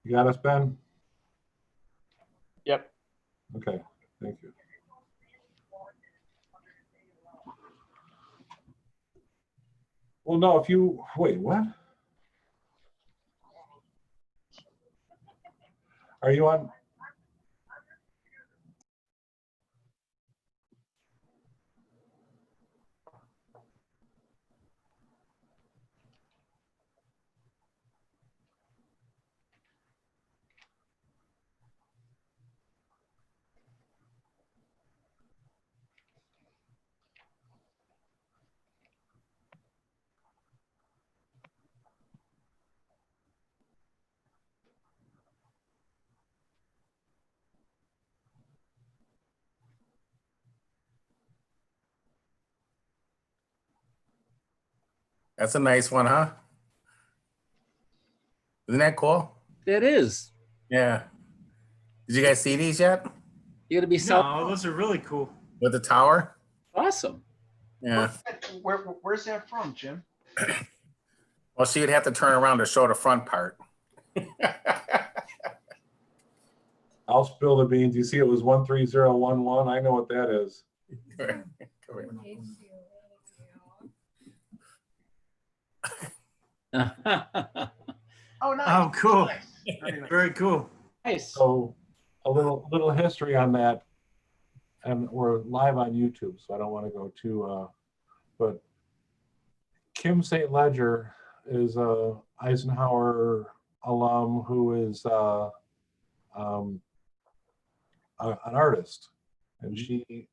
You got us, Ben? Yep. Okay, thank you. Well, no, if you, wait, what? Are you on? That's a nice one, huh? Isn't that cool? It is. Yeah. Did you guys see these yet? You're gonna be so No, those are really cool. With the tower? awesome. Yeah. Where's that from, Jim? Well, so you'd have to turn around to show the front part. I'll spill the beans. You see it was 13011. I know what that is. Oh, nice. Oh, cool. Nice. Very nice. Very cool. Nice. So a little history on that. And we're live on YouTube, so I don't want to go too, but Kim St. Ledger is a Eisenhower alum who is an artist, and she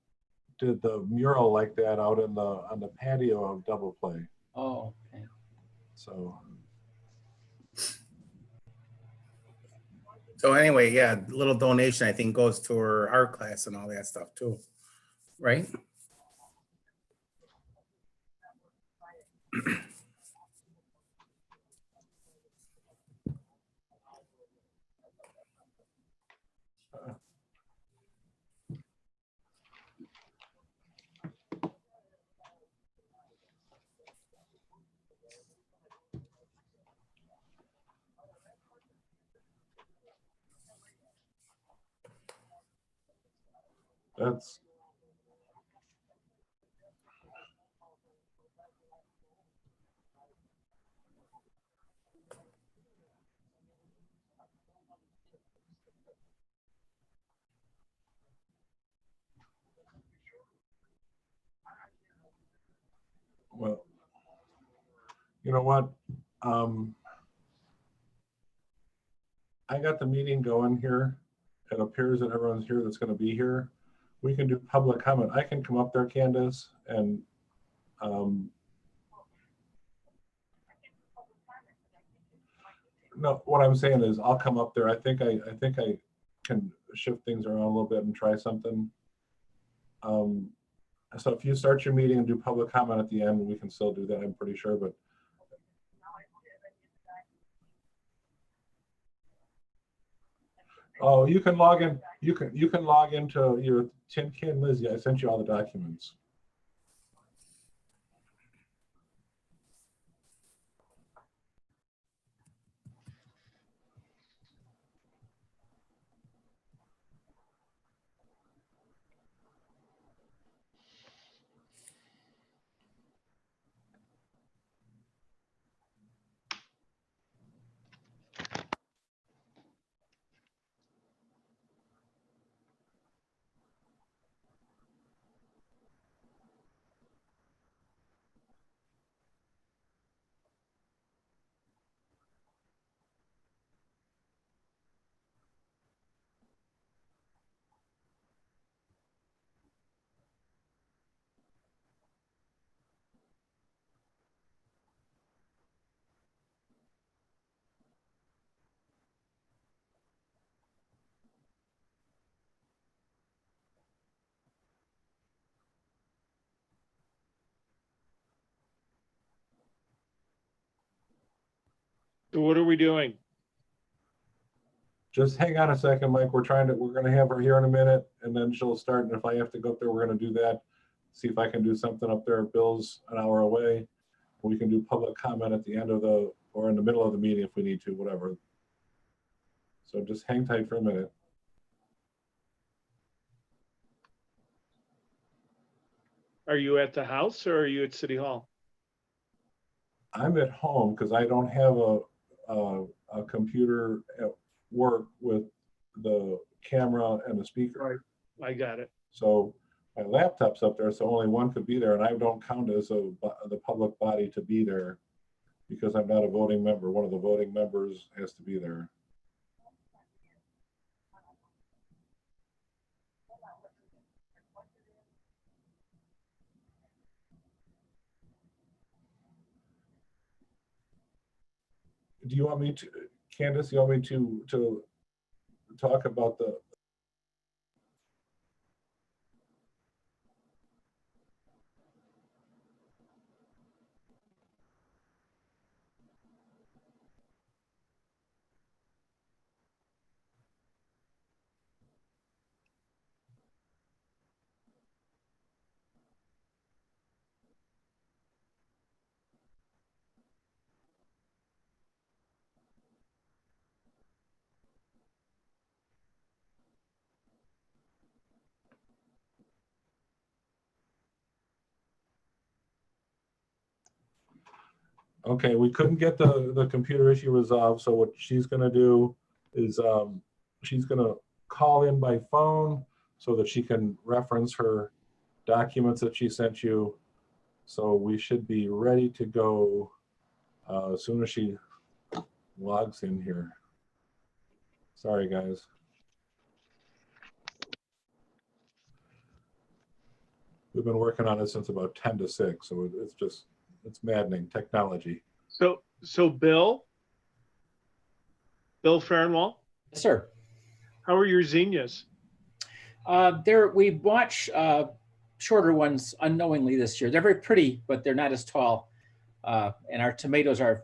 did the mural like that out in on the patio of Double Play. Oh, okay. So anyway, yeah, little donation I think goes to her art class and all that stuff too, right? that's well, you know what? I got the meeting going here. It appears that everyone's here that's going to be here. We can do public comment. I can come up there, Candace, and no, what I'm saying is I'll come up there. I think I can shift things around a little bit and try something. So if you start your meeting and do public comment at the end, we can still do that, I'm pretty sure, but oh, you can log in. You can log into your Tin Can Lizzie. I sent you all the documents. So what are we doing? Just hang on a second, Mike. We're gonna have her here in a minute, and then she'll start. And if I have to go up there, we're gonna do that. See if I can do something up there. Bill's an hour away. We can do public comment at the end of or in the middle of the meeting if we need to, whatever. So just hang tight for a minute. Are you at the house or are you at City Hall? I'm at home because I don't have a computer at work with the camera and the speaker. I got it. So my laptop's up there, so only one could be there, and I don't count as the public body to be there because I'm not a voting member. One of the voting members has to be there. Do you want me to, Candace, you want me to talk about the, okay, we couldn't get the computer issue resolved, so what she's gonna do is she's gonna call in by phone so that she can reference her documents that she sent you. So we should be ready to go as soon as she logs in here. Sorry, guys. We've been working on it since about 10 to 6, so it's maddening technology. So Bill Fahrenwald, Yes, sir. how are your zinnias? We watch shorter ones unknowingly this year. They're very pretty, but they're not as tall. And our tomatoes are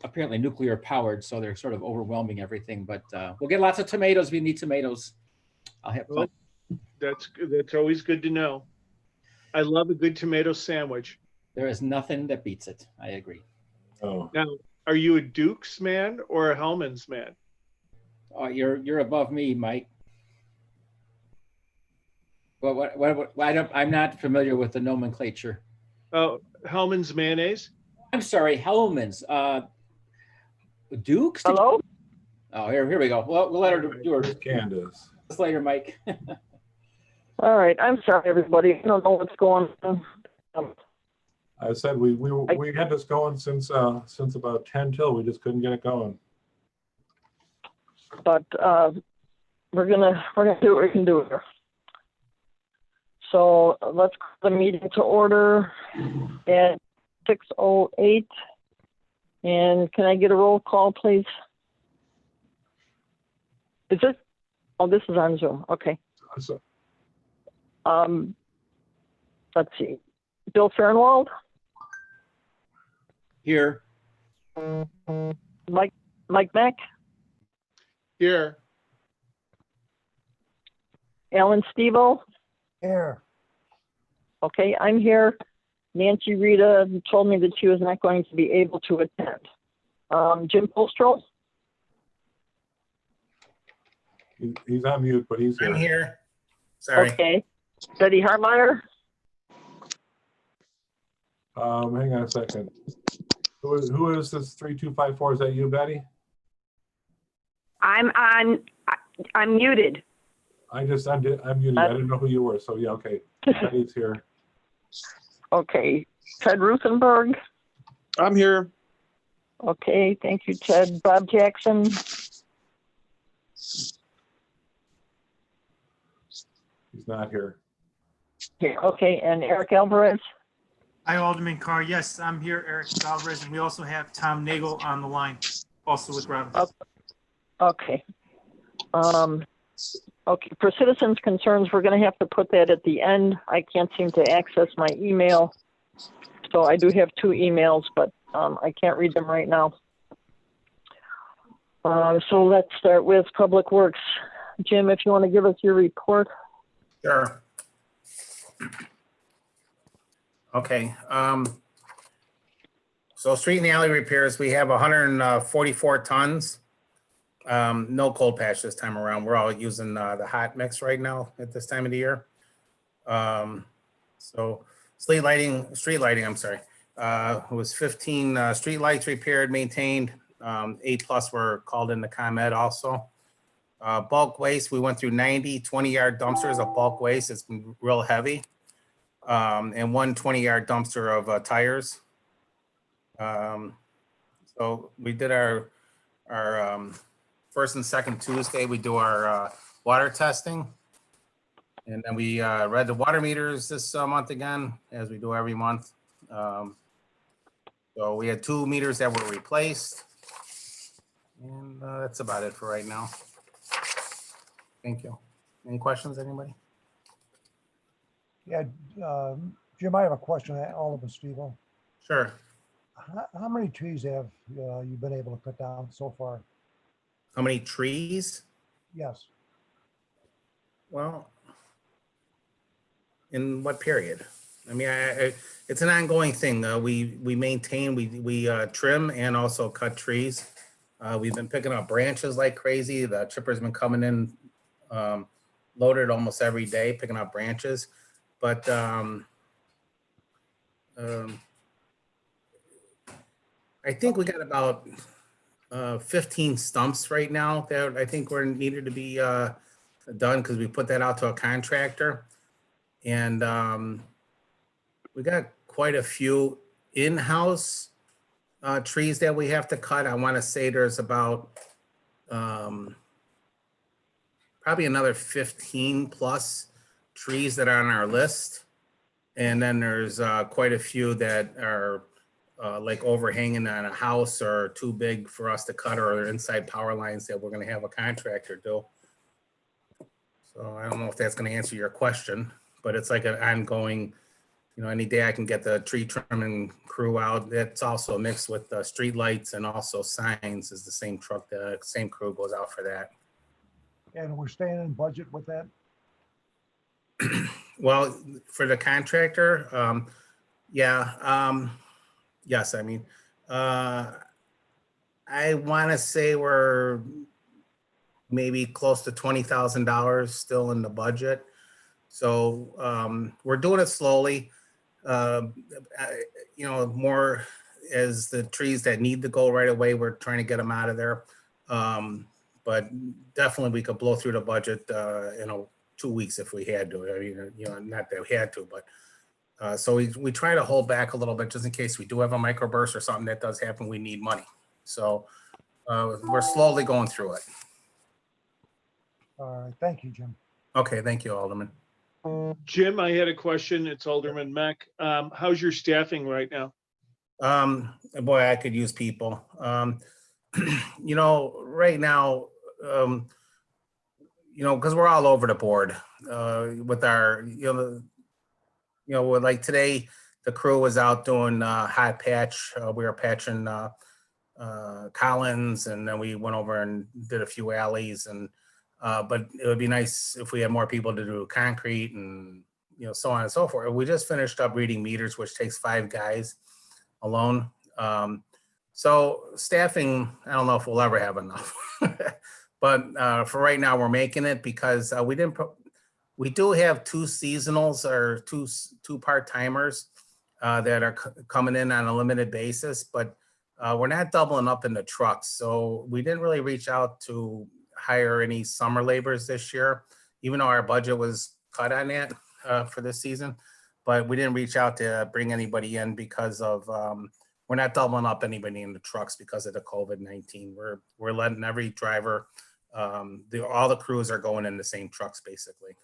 apparently nuclear powered, so they're sort of overwhelming everything. But we'll get lots of tomatoes. We need tomatoes. I'll have fun. That's always good to know. I love a good tomato sandwich. There is nothing that beats it. I agree. Oh, Now, are you a Duke's man or a Hellman's man? Oh, you're above me, Mike. What I'm not familiar with the nomenclature. Oh, Hellman's mayonnaise? I'm sorry, Hellman's. Duke's? Hello? Oh, here we go. Well, we'll let her do her Candace. later, Mike. All right. I'm sorry, everybody. I don't know what's going on. I said we had this going since about 10 till we just couldn't get it going. But we're gonna do what we can do here. So let's call the meeting to order at 6:08. And can I get a roll call, please? Is this? Oh, this is on Zoom. Okay. So, Let's see. Bill Fahrenwald, Here. Mech, Here. Allan Stevo. Here. Okay, I'm here. Nancy Rita told me that she was not going to be able to attend. Jim Postroll? he's on mute, but he's here. I'm here. Sorry. Okay. Betty Harmeyer? Hang on a second. Who is this 3254? Is that you, Betty? I'm muted. I'm muted. I didn't know who you were. So yeah, okay. Betty's here. Okay. Ted Ruthenberg? I'm here. Okay, thank you, Ted. Bob Jackson? He's not here. Here. Okay, and Eric Alvarez? Hi, Alderman Carr. Yes, I'm here, Eric Alvarez, and we also have Tom Nagel on the line, also with Robin. Okay. Okay, for citizens' concerns, we're going to have to put that at the end. I can't seem to access my email. So I do have 2 emails, but I can't read them right now. So let's start with Public Works. Jim, if you want to give us your report. Sure. Okay. So street and alley repairs, we have 144 tons No cold patch this time around. We're all using the hot mix right now at this time of the year. So street lighting, I'm sorry. It was 15 street lights repaired, maintained. 8+ were called into ComEd also. Bulk waste, we went through 90 20-yard dumpsters of bulk waste. It's been real heavy. And one 20-yard dumpster of tires. So we did our first and second Tuesday, we do our water testing. And then we read the water meters this month again, as we do every month. So we had 2 meters that were replaced. And that's about it for right now. Thank you. Any questions, anybody? Yeah, Jim, I have a question, Alderman Stevo. Sure. How many trees have you been able to cut down so far? How many trees? Yes. Well, in what period? I mean, it's an ongoing thing. We maintain, we trim and also cut trees. We've been picking up branches like crazy. The chipper's been coming in loaded almost every day, picking up branches. But I think we got about 15 stumps right now that I think were needed to be done because we put that out to a contractor. And we got quite a few in-house trees that we have to cut. I want to say there's about probably another 15+ trees that are on our list. And then there's quite a few that are like overhanging on a house or too big for us to cut, or inside power lines that we're going to have a contractor do. So I don't know if that's going to answer your question, but it's like an ongoing, you know, any day I can get the tree trimming crew out. That's also mixed with the street lights and also signs is the same truck, the same crew goes out for that. And we're staying in budget with that? Well, for the contractor, yeah, yes, I mean, I want to say we're maybe close to $20,000 still in the budget. So we're doing it slowly, you know, more as the trees that need to go right away, we're trying to get them out of there. But definitely we could blow through the budget, you know, 2 weeks if we had to. I mean, you know, not that we had to, but so we try to hold back a little bit just in case we do have a microburst or something that does happen, we need money. So we're slowly going through it. All right, thank you, Jim. Okay, thank you, Alderman. Jim, I had a question. It's Alderman Mech. How's your staffing right now? Boy, I could use people. You know, right now, you know, because we're all over the board with our, you know, with like today, the crew was out doing hot patch. We were patching Collins, and then we went over and did a few alleys. And but it would be nice if we had more people to do concrete and, you know, so on and so forth. We just finished up reading meters, which takes 5 guys alone. So staffing, I don't know if we'll ever have enough. But for right now, we're making it because we do have 2 seasonals or two part-timers that are coming in on a limited basis, but we're not doubling up in the trucks. So we didn't really reach out to hire any summer laborers this year, even though our budget was cut on that for this season. But we didn't reach out to bring anybody in because of we're not doubling up anybody in the trucks because of the COVID-19. We're letting every driver, all the crews are going in the same trucks basically.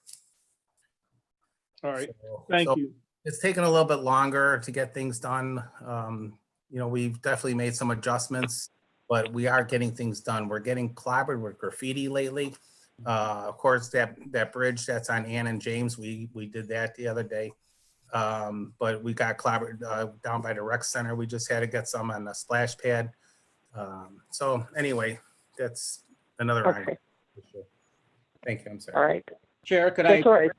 All right, thank you. It's taken a little bit longer to get things done. You know, we've definitely made some adjustments, but we are getting things done. We're getting clobbered with graffiti lately. Of course, that bridge that's on Ann and James, we did that the other day. But we got clobbered down by the rec center. We just had to get some on the splash pad. So anyway, that's another Okay. item. Thank you. I'm sorry. All right. Chair, could That's all right.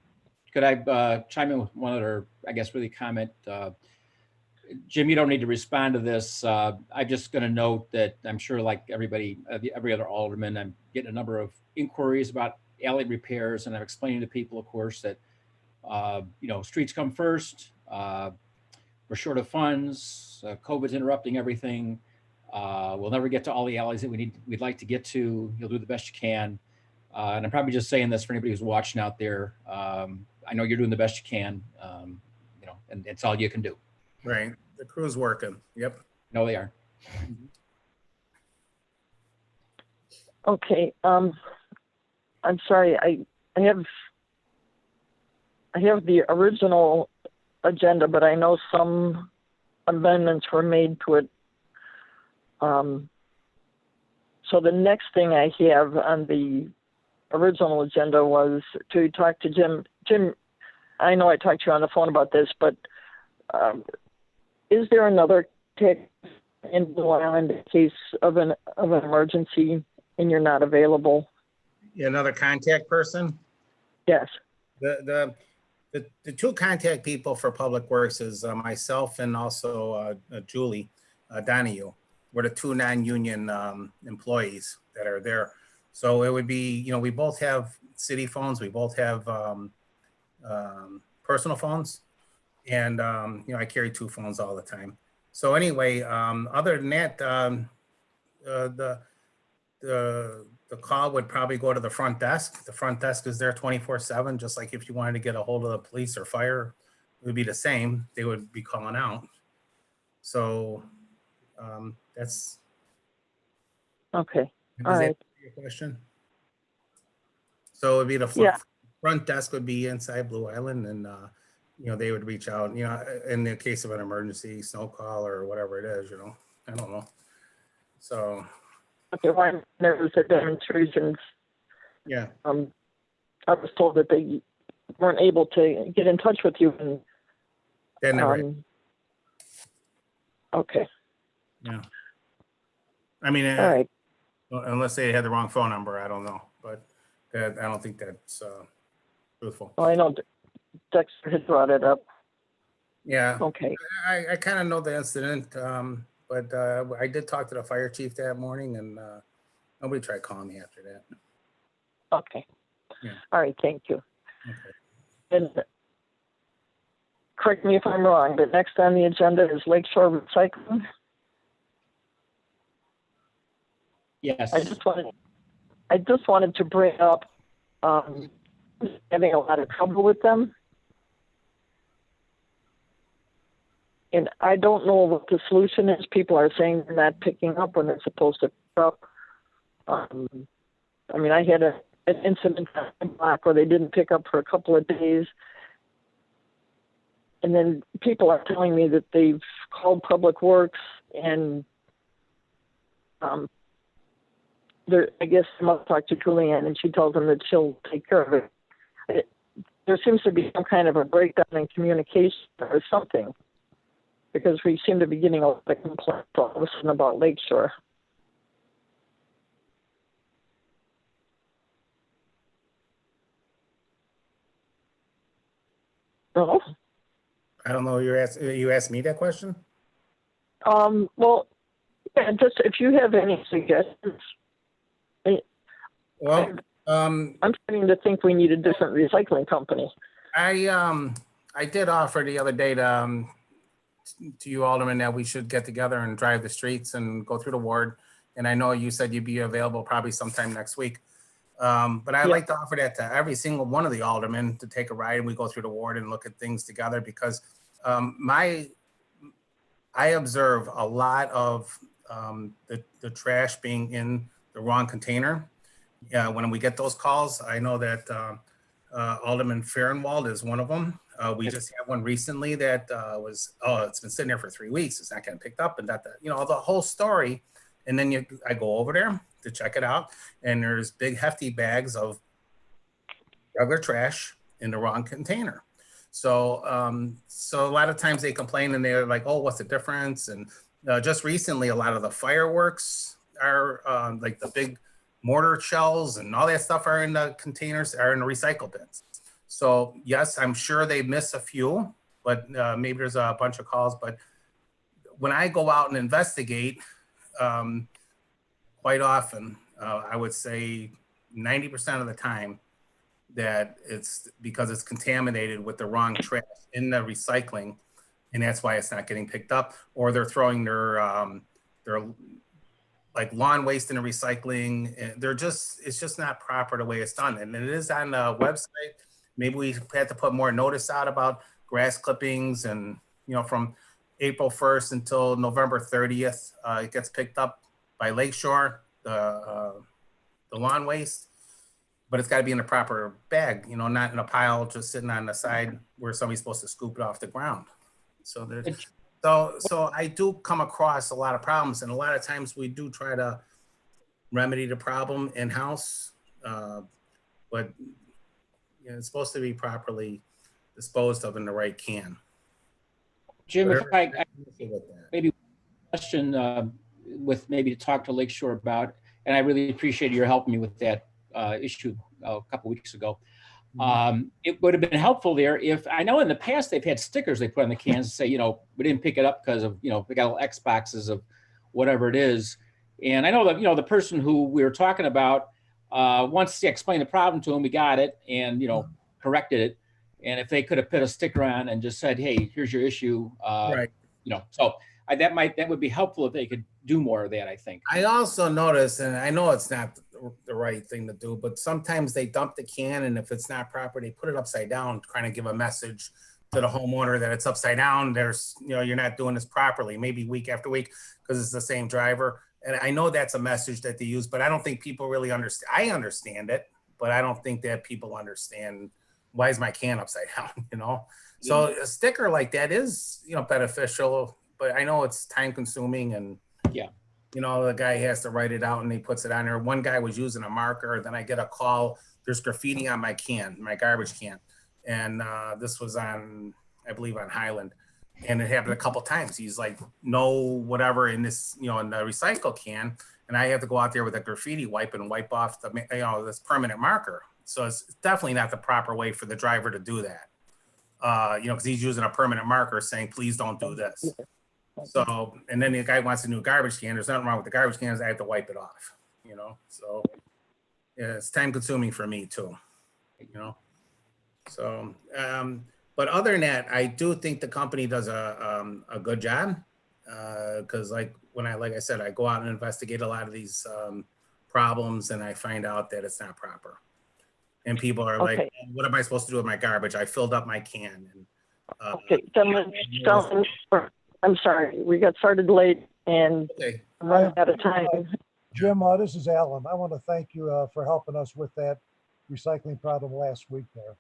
I chime in with one other, I guess, really comment? Jim, you don't need to respond to this. I'm just going to note that I'm sure, like everybody, every other alderman, I'm getting a number of inquiries about alley repairs, and I'm explaining to people, of course, that streets come first. We're short of funds. COVID's interrupting everything. We'll never get to all the alleys that we'd like to get to. You'll do the best you can. And I'm probably just saying this for anybody who's watching out there. I know you're doing the best you can, and it's all you can do. Right. The crew's working. Yep. No, they are. Okay. I'm sorry. I have the original agenda, but I know some amendments were made to it. So the next thing I have on the original agenda was to talk to Jim. Jim, I know I talked to you on the phone about this, but is there another tech in Blue Island in case of an emergency and you're not available? Yeah, another contact person? Yes. The two contact people for Public Works is myself and also Julie Donahue. We're the two non-union employees that are there. So it would be, we both have city phones. We both have personal phones. And, I carry two phones all the time. So anyway, other than that, the call would probably go to the front desk. The front desk is there 24/7, just like if you wanted to get a hold of the police or fire, it would be the same. They would be calling out. So that's. Okay. Does All that right. answer your question? So it'd be the front desk would be inside Blue Island, and they would reach out, in the case of an emergency, snow call or whatever it is, I don't know. So. Okay, when there was a demonstration, Yeah. I was told that they weren't able to get in touch with you. And, They're never. Okay. Yeah. I mean, All right. unless they had the wrong phone number, I don't know, but I don't think that's truthful. Well, I know Dexter had brought it up. Yeah. Okay. I kind of know the incident, but I did talk to the fire chief that morning, and nobody tried calling me after that. Okay. Yeah. All right. Thank you. Okay. And correct me if I'm wrong, but next on the agenda is Lakeshore Recycling. Yes. I just wanted to bring up having a lot of trouble with them. And I don't know what the solution is. People are saying they're not picking up when they're supposed to pick up. I had an incident on the block where they didn't pick up for a couple of days. And then people are telling me that they've called Public Works and I guess I must talk to Julianne, and she tells them that she'll take care of it. There seems to be some kind of a breakdown in communication or something, because we seem to be getting a lot of complaints all of a sudden about Lakeshore. No? I don't know. You asked me that question? Well, yeah, just if you have any suggestions. Well, I'm starting to think we need a different recycling company. I did offer the other day to you, Alderman, that we should get together and drive the streets and go through the ward. And I know you said you'd be available probably sometime next week. But I'd like to offer that to every single one of the aldermen to take a ride, and we go through the ward and look at things together, because I observe a lot of the trash being in the wrong container. Yeah, when we get those calls, I know that Alderman Fahrenwald is one of them. We just had one recently that it's been sitting there for 3 weeks. It's not getting picked up, and the whole story. And then I go over there to check it out, and there's big hefty bags of regular trash in the wrong container. So a lot of times they complain, and they're like, "Oh, what's the difference?" And just recently, a lot of the fireworks are like the big mortar shells and all that stuff are in the containers, are in the recycle bins. So yes, I'm sure they miss a few, but maybe there's a bunch of calls. But when I go out and investigate, quite often, I would say 90% of the time, that it's because it's contaminated with the wrong trash in the recycling, and that's why it's not getting picked up, or they're throwing their like lawn waste in the recycling. And it's just not proper the way it's done. And it is on the website. Maybe we had to put more notice out about grass clippings, and from April 1st until November 30th, it gets picked up by Lakeshore, the lawn waste. But it's got to be in a proper bag, not in a pile just sitting on the side where somebody's supposed to scoop it off the ground. So so I do come across a lot of problems, and a lot of times we do try to remedy the problem in-house, but it's supposed to be properly disposed of in the right can. Jim, if I maybe question with maybe to talk to Lakeshore about, and I really appreciate your helping me with that issue a couple weeks ago. It would have been helpful there if, I know in the past they've had stickers they put on the cans to say, we didn't pick it up because of, we got little X boxes of whatever it is. And I know that, the person who we were talking about, once he explained the problem to him, we got it and, corrected it. And if they could have put a sticker on and just said, hey, here's your issue, Right. So that would be helpful if they could do more of that, I think. I also noticed, and I know it's not the right thing to do, but sometimes they dump the can, and if it's not proper, they put it upside down, trying to give a message to the homeowner that it's upside down. There's, you're not doing this properly, maybe week after week, because it's the same driver. And I know that's a message that they use, but I don't think people really understand. I understand it, but I don't think that people understand, why is my can upside down, So a sticker like that is, beneficial, but I know it's time consuming, and yeah. The guy has to write it out and he puts it on there. One guy was using a marker. Then I get a call. There's graffiti on my can, my garbage can. And this was on, I believe, on Highland. And it happened a couple times. He's like, no, whatever in this, in the recycle can. And I have to go out there with a graffiti wipe and wipe off the, this permanent marker. So it's definitely not the proper way for the driver to do that. Because he's using a permanent marker saying, please don't do this. So, and then the guy wants a new garbage can. There's nothing wrong with the garbage cans. I have to wipe it off, So yeah, it's time consuming for me too, So, but other than that, I do think the company does a good job. Cause like I said, I go out and investigate a lot of these problems, and I find out that it's not proper. And people are like, what am I supposed to do with my garbage? I filled up my can. And, gentlemen, I'm sorry, we got started late and running out of time. Jim, this is Allan. I want to thank you for helping us with that recycling problem last week there.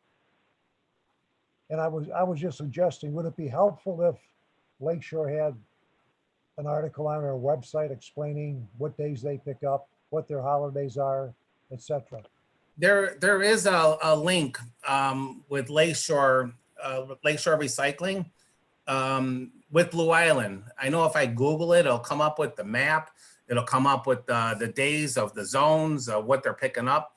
And I was just suggesting, would it be helpful if Lakeshore had an article on our website explaining what days they pick up, what their holidays are, etc.? There is a link with Lakeshore Recycling. With Blue Island. I know if I Google it, it'll come up with the map. It'll come up with the days of the zones, what they're picking up.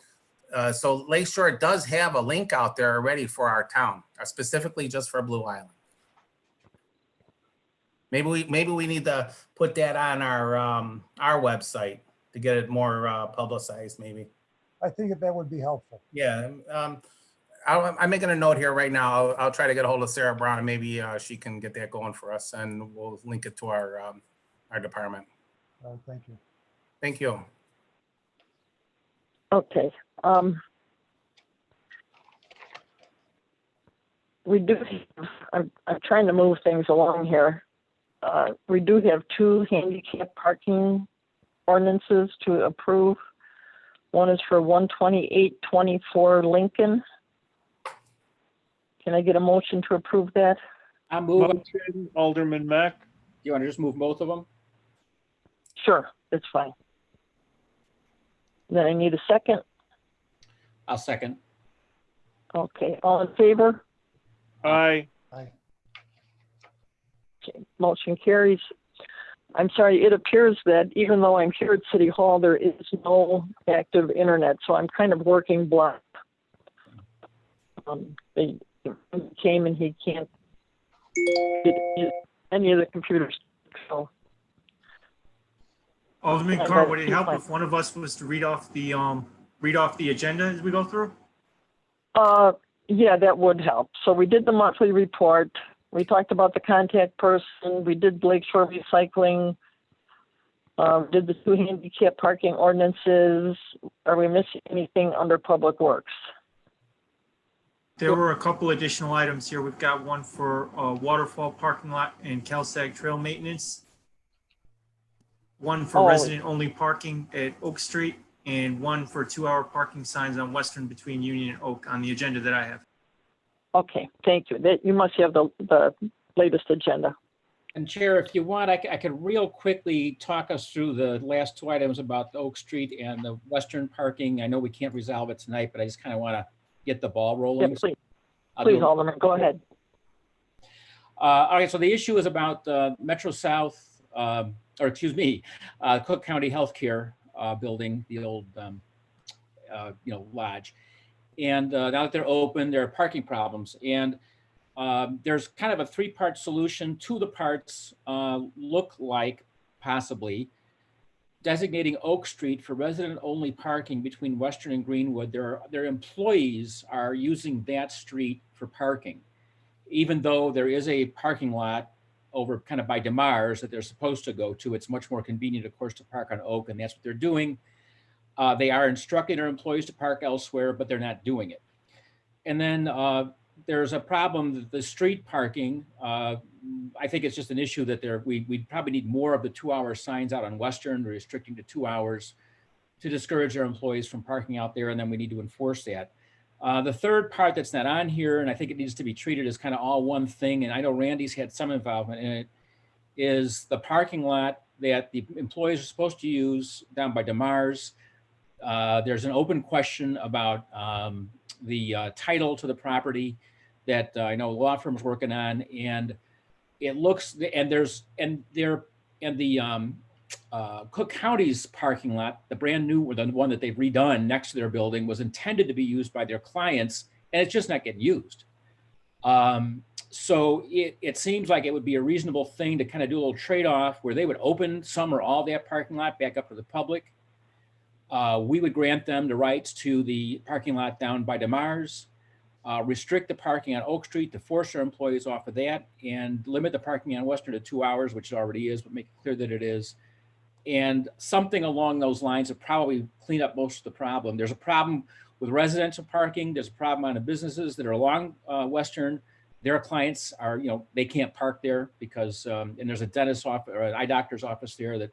So Lakeshore does have a link out there already for our town, specifically just for Blue Island. Maybe we need to put that on our website to get it more publicized, maybe. I think that would be helpful. Yeah. I'm making a note here right now. I'll try to get a hold of Sarah Brown, and maybe she can get that going for us, and we'll link it to our department. Thank you. Thank you. Okay. We do, I'm trying to move things along here. We do have 2 handicap parking ordinances to approve. One is for 12824 Lincoln. Can I get a motion to approve that? I'll move. Motion, Alderman Mech. Do you want to just move both of them? Sure, that's fine. Then I need a second. I'll second. Okay, all in favor? Aye. Aye. Okay, motion carries. I'm sorry, it appears that even though I'm here at City Hall, there is no active internet, so I'm kind of working blind. They came and he can't get any of the computers So, Alderman Yeah, Carr, but would it keep help my- if one of us was to read off the agenda as we go through? yeah, that would help. So we did the monthly report. We talked about the contact person. We did Lakeshore Recycling. Did the 2 handicap parking ordinances. Are we missing anything under Public Works? There were a couple additional items here. We've got one for waterfall parking lot and CalSag trail maintenance. One for Oh. resident-only parking at Oak Street, and one for 2-hour parking signs on Western between Union and Oak on the agenda that I have. Okay, thank you. That, you must have the latest agenda. And Chair, if you want, I could real quickly talk us through the last 2 items about the Oak Street and the Western parking. I know we can't resolve it tonight, but I just kind of want to get the ball Yeah, rolling. please, I'll do please, it. Alderman, go ahead. All right, so the issue is about Metro South, or excuse me, Cook County Healthcare building, the old, lodge. And now that they're open, there are parking problems. And there's kind of a 3-part solution. 2 of the parts look like possibly designating Oak Street for resident-only parking between Western and Greenwood. Their employees are using that street for parking, even though there is a parking lot over kind of by DeMars that they're supposed to go to. It's much more convenient, of course, to park on Oak, and that's what they're doing. They are instructing their employees to park elsewhere, but they're not doing it. And then there's a problem that the street parking, I think it's just an issue that we probably need more of the 2-hour signs out on Western, restricting to 2 hours to discourage their employees from parking out there, and then we need to enforce that. The third part that's not on here, and I think it needs to be treated as kind of all one thing, and I know Randy's had some involvement in it, is the parking lot that the employees are supposed to use down by DeMars. There's an open question about the title to the property that I know a law firm is working on, and it looks, and the Cook County's parking lot, the brand new, or the one that they've redone next to their building, was intended to be used by their clients, and it's just not getting used. So it seems like it would be a reasonable thing to kind of do a little trade-off where they would open some or all that parking lot back up to the public. We would grant them the rights to the parking lot down by DeMars, restrict the parking on Oak Street to force our employees off of that, and limit the parking on Western to 2 hours, which it already is, but make it clear that it is. And something along those lines would probably clean up most of the problem. There's a problem with residential parking. There's a problem on the businesses that are along Western. Their clients are, they can't park there because, and there's a dentist's office or an eye doctor's office there that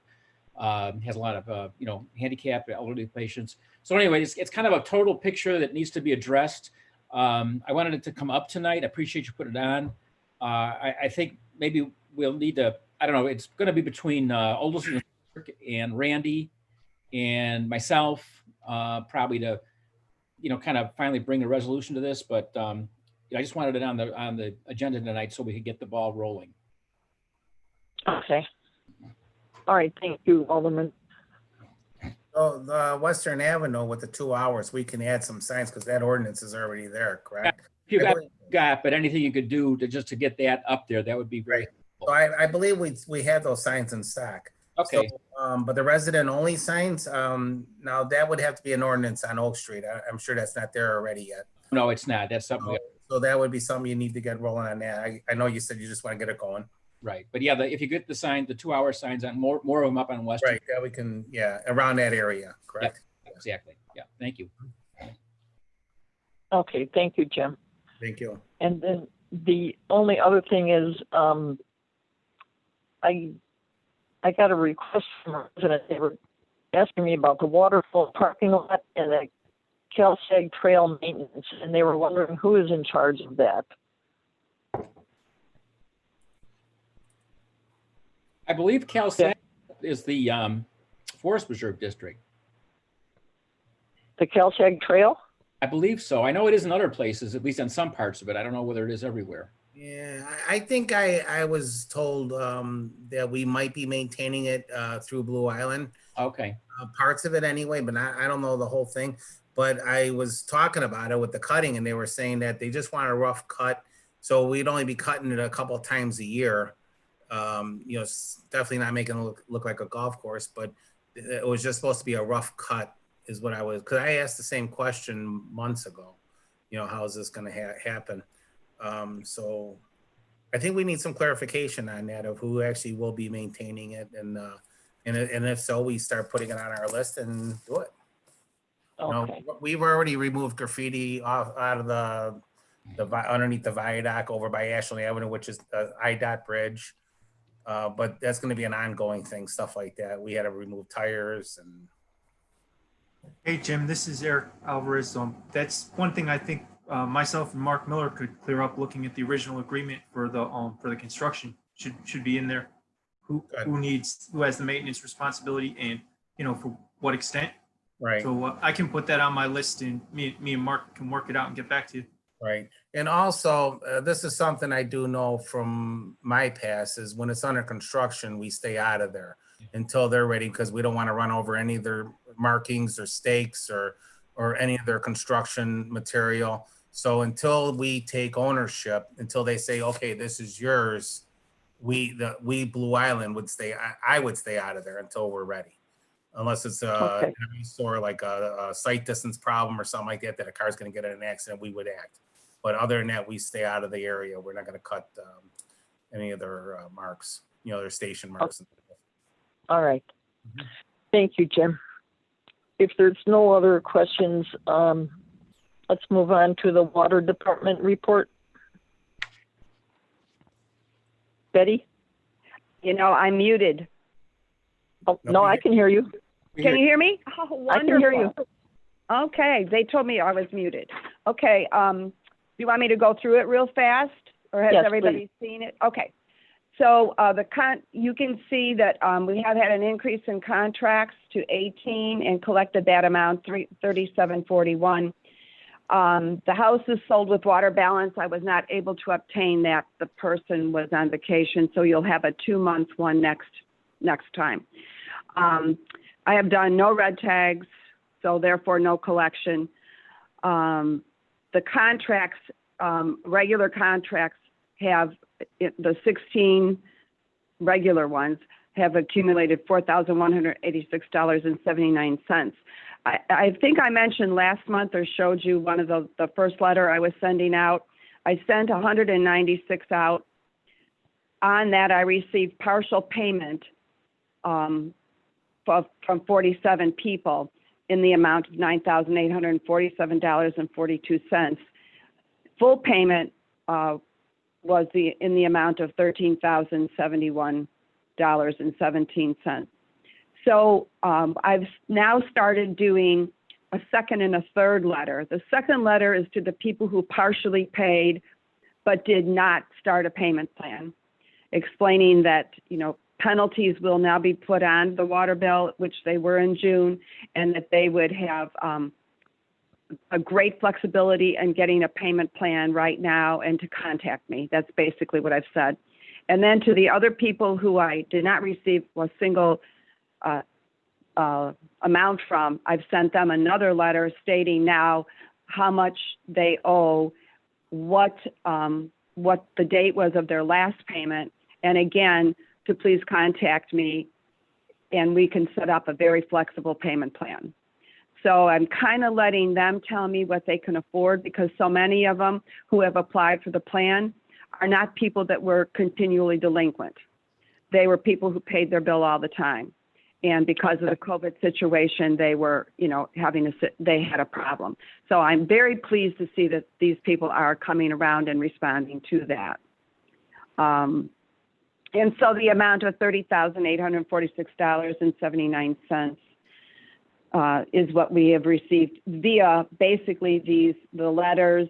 has a lot of, handicapped elderly patients. So anyway, it's kind of a total picture that needs to be addressed. I wanted it to come up tonight. I appreciate you putting it on. I think maybe we'll need to, I don't know, it's going to be between Olderson and Randy and myself, probably to, kind of finally bring a resolution to this. But I just wanted it on the agenda tonight so we could get the ball rolling. Okay. All right, thank you, Alderman. So the Western Avenue with the 2 hours, we can add some signs because that ordinance is already there, correct? If you got, but anything you could do to get that up there, that would be great. So I believe we have those signs in stock. Okay. So, but the resident only signs, now that would have to be an ordinance on Oak Street. I'm sure that's not there already yet. No, it's not. That's something. So that would be something you need to get rolling on that. I know you said you just want to get it going. Right. But yeah, if you get the sign, the 2 hour signs on more of them up on Western. Right. Yeah, we can, around that area, correct? Yeah, exactly. Yeah. Thank you. Okay, thank you, Jim. Thank you. And then the only other thing is, I got a request from a resident. They were asking me about the waterfall parking lot and the CalSag trail maintenance, and they were wondering who is in charge of that. I believe CalSag is the Forest Preserve District. The CalSag trail? I believe so. I know it is in other places, at least on some parts of it. I don't know whether it is everywhere. Yeah, I think I was told that we might be maintaining it through Blue Island. Okay. Parts of it anyway, but I don't know the whole thing. But I was talking about it with the cutting, and they were saying that they just want a rough cut. So we'd only be cutting it a couple of times a year You know, it's definitely not making it look like a golf course, but it was just supposed to be a rough cut is what I was, because I asked the same question months ago. You know, how is this going to happen? So I think we need some clarification on that of who actually will be maintaining it, and if so, we start putting it on our list and do it. You know, we've already removed graffiti out of the underneath the viaduct over by Ashland Avenue, which is the IDOT bridge. But that's going to be an ongoing thing, stuff like that. We had to remove tires and. Hey, Jim, this is Eric Alvarez. That's one thing I think myself and Mark Miller could clear up looking at the original agreement for the construction. Should be in there. Who has the maintenance responsibility, and, you know, for what extent. Right. So I can put that on my list, and me and Mark can work it out and get back to you. Right. And also, this is something I do know from my past, is when it's under construction, we stay out of there until they're ready, because we don't want to run over any of their markings or stakes or any of their construction material. So until we take ownership, until they say, okay, this is yours, we Blue Island would stay, I would stay out of there until we're ready. Unless it's a store, like a sight distance problem or something like that, that a car's going to get in an accident, we would act. But other than that, we stay out of the area. We're not going to cut any of their marks, you know, their station marks. All right. Thank you, Jim. If there's no other questions, let's move on to the water department report. Betty? You know, I'm muted. Oh, no, I can hear you. Can you hear me? Oh, wonderful. I can hear you. Okay, they told me I was muted. Okay, do you want me to go through it real fast, or has everybody seen it? Okay, so you can see that we have had an increase in contracts to 18 and collected that amount, $37.41. The house is sold with water balance. I was not able to obtain that. The person was on vacation, so you'll have a 2-month one next time. I have done no red tags, so therefore no collection. The contracts, regular contracts have, the 16 regular ones have accumulated $4,186.79. I think I mentioned last month or showed you one of the first letter I was sending out. I sent 196 out. On that, I received partial payment from 47 people in the amount of $9,847.42. Full payment was in the amount of $13,071.17. So I've now started doing a second and a third letter. The second letter is to the people who partially paid but did not start a payment plan, explaining that, you know, penalties will now be put on the water bill, which they were in June, and that they would have a great flexibility in getting a payment plan right now and to contact me. That's basically what I've said. And then to the other people who I did not receive a single amount from, I've sent them another letter stating now how much they owe, what the date was of their last payment, and again, to please contact me and we can set up a very flexible payment plan. So I'm kind of letting them tell me what they can afford, because so many of them who have applied for the plan are not people that were continually delinquent. They were people who paid their bill all the time. And because of the COVID situation, they were, you know, they had a problem. So I'm very pleased to see that these people are coming around and responding to that. And so the amount of $30,846.79 is what we have received via basically the letters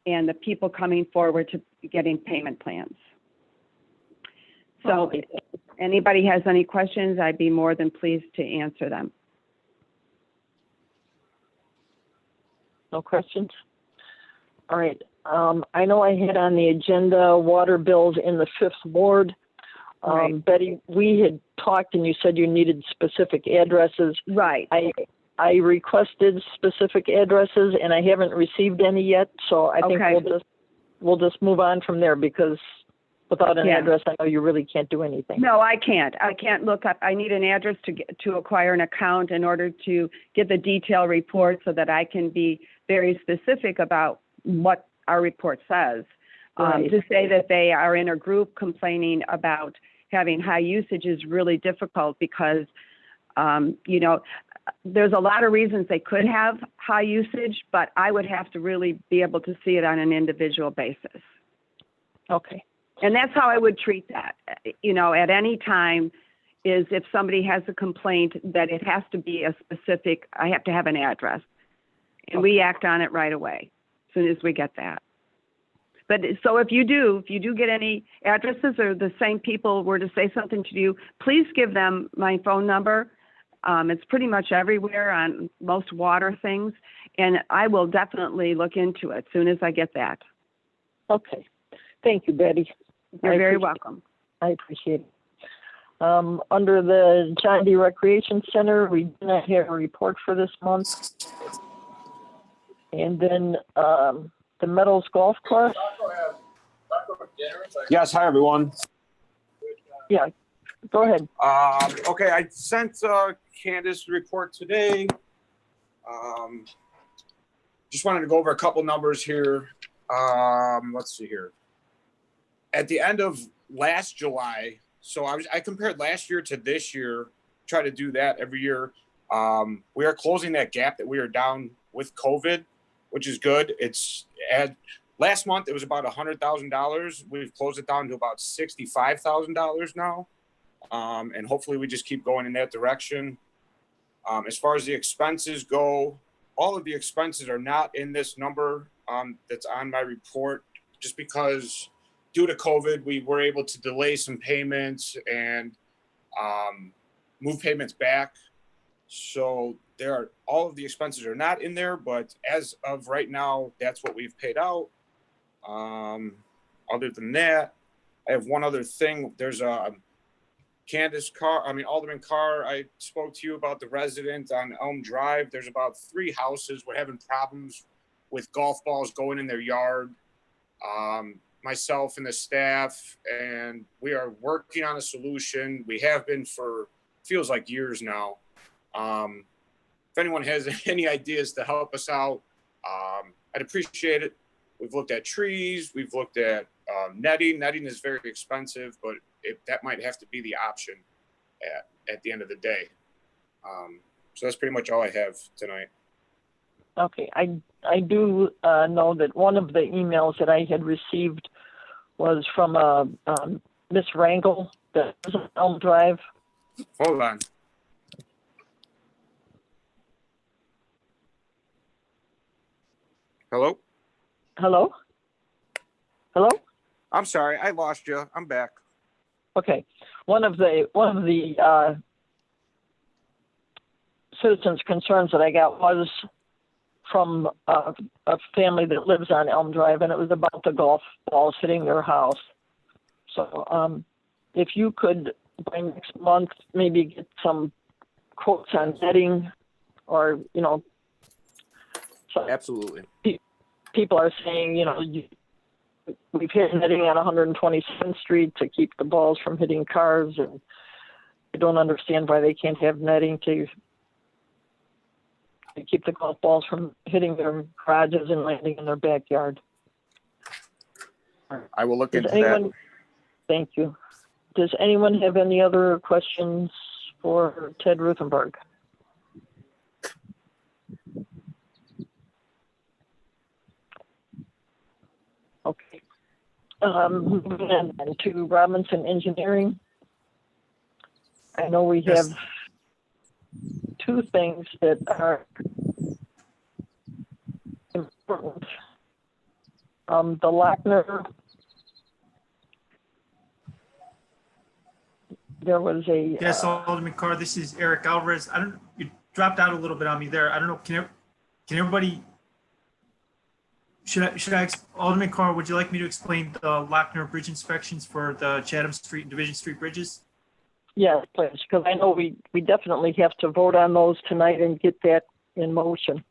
and the people coming forward to getting payment plans. So if anybody has any questions, I'd be more than pleased to answer them. No questions? All right. I know I had on the agenda water bills in the 5th ward. Right. Betty, we had talked and you said you needed specific addresses. Right. I requested specific addresses and I haven't received any yet. So I think we'll just move on from there, because Without an Yeah. address, I know you really can't do anything. No, I can't. I can't look up. I need an address to acquire an account in order to get the detailed report so that I can be very specific about what our report says. Right. To say that they are in a group complaining about having high usage is really difficult because, you know, there's a lot of reasons they could have high usage, but I would have to really be able to see it on an individual basis. Okay. And that's how I would treat that, you know, at any time, is if somebody has a complaint that it has to be a specific, I have to have an address. And we act on it right away, as soon as we get that. But so if you do get any addresses or the same people were to say something to you, please give them my phone number. It's pretty much everywhere on most water things. And I will definitely look into it as soon as I get that. Okay. Thank you, Betty. You're very welcome. I appreciate it. Under the John D. Recreation Center, we did not have a report for this month. And then the Meadows Golf Course. Yes, hi, everyone. Yeah, go ahead. Okay, I sent Candace the report today. Just wanted to go over a couple numbers here. Let's see here. At the end of last July, so I compared last year to this year, try to do that every year. We are closing that gap that we are down with COVID, which is good. Last month it was about $100,000. We've closed it down to about $65,000 now. And hopefully we just keep going in that direction. As far as the expenses go, all of the expenses are not in this number that's on my report, just because due to COVID, we were able to delay some payments and move payments back. So all of the expenses are not in there, but as of right now, that's what we've paid out. Other than that, I have one other thing. There's Alderman Carr, I spoke to you about the resident on Elm Drive. There's about 3 houses. We're having problems with golf balls going in their yard. Myself and the staff, and we are working on a solution. We have been for feels like years now. If anyone has any ideas to help us out, I'd appreciate it. We've looked at trees. We've looked at netting. Netting is very expensive, but that might have to be the option at the end of the day. So that's pretty much all I have tonight. Okay, I do know that one of the emails that I had received was from Miss Rangel that was on Elm Drive. Hold on. Hello? Hello? Hello? I'm sorry, I lost you. I'm back. Okay. One of the citizens' concerns that I got was from a family that lives on Elm Drive, and it was about the golf balls hitting their house. So if you could, by next month, maybe get some quotes on netting, or, you know. So Absolutely. People are saying, you know, we've hit netting on 127th Street to keep the balls from hitting cars, and I don't understand why they can't have netting to keep the golf balls from hitting their garages and landing in their backyard. I will look into that. Thank you. Does anyone have any other questions for Ted Ruthenberg? Okay. Moving on to Robinson Engineering. I know we have two things that are important. The Lochner, there was a... Yes, Alderman Carr, this is Eric Alvarez. You dropped out a little bit on me there. I don't know, can everybody, Alderman Carr, would you like me to explain the Lochner bridge inspections for the Chatham Street and Division Street bridges? Yes, please, because I know we definitely have to vote on those tonight and get that in motion.